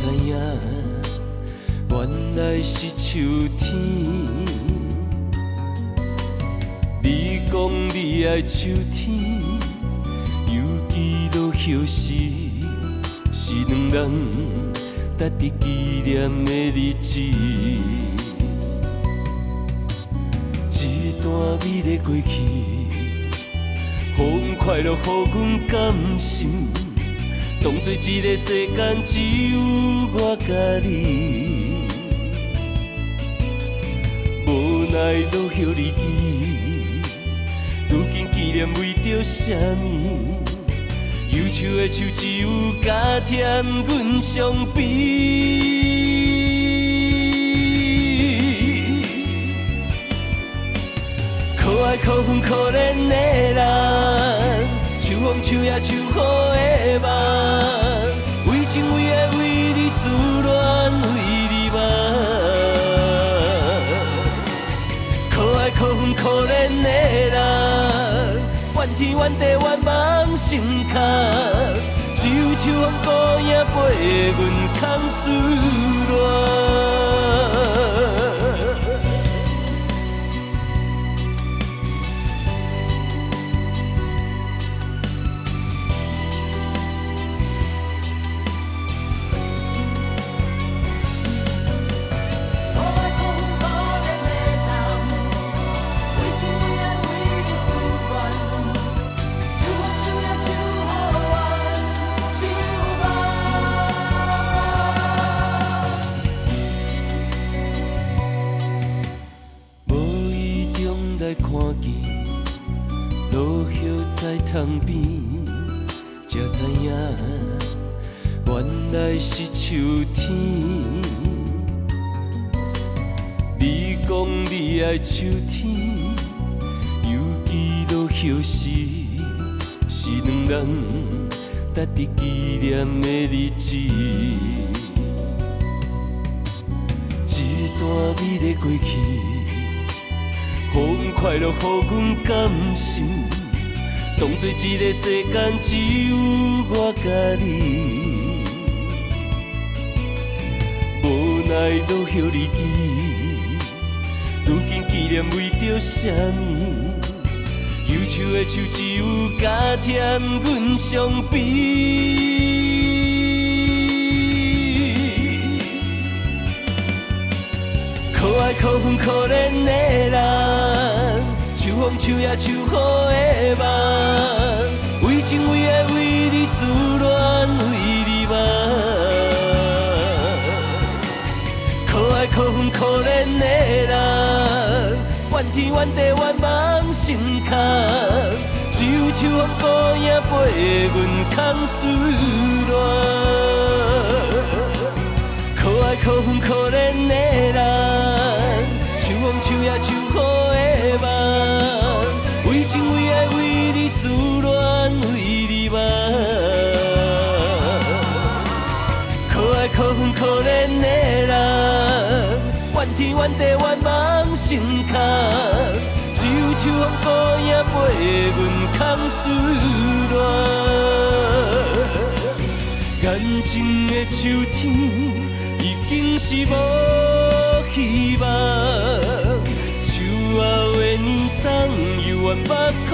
知影，原来是秋天。你讲你爱秋天，犹记落叶时，是两人值得纪念的日子。一段美丽过去，予快乐，予阮甘心。当作这个世间只有我甲你，无奈落叶日记，如今纪念为着啥物？忧愁的手只有加添阮伤悲。可爱可恨可怜的人，秋风秋夜秋雨的梦，为情为爱为你思恋为你梦。可爱可恨可怜的人，怨天怨地怨梦心坎，只有秋风孤影陪阮空思恋。在窗边，才知影，原来是秋天。你讲你爱秋天，犹记落叶时，是两人值得纪念的日子。一段美丽过去，予快乐，予阮甘心。当作这个世间只有我甲你，无奈落叶日记，如今纪念为着啥物？忧愁的手只有加添阮伤悲。可爱可恨可怜的人，秋风秋夜秋雨的梦，为情为爱为你思恋为你梦。可爱可恨可怜的人，怨天怨地怨梦心坎，只有秋风孤影陪阮空思恋。可爱可恨可怜的人，秋风秋夜秋雨的梦，为情为爱为你思恋为你梦。可爱可恨可怜的人，怨天怨地怨梦心坎，只有秋风孤影陪阮空思恋。眼睛的秋天已经是无希望。秋后的年冬，犹原目眶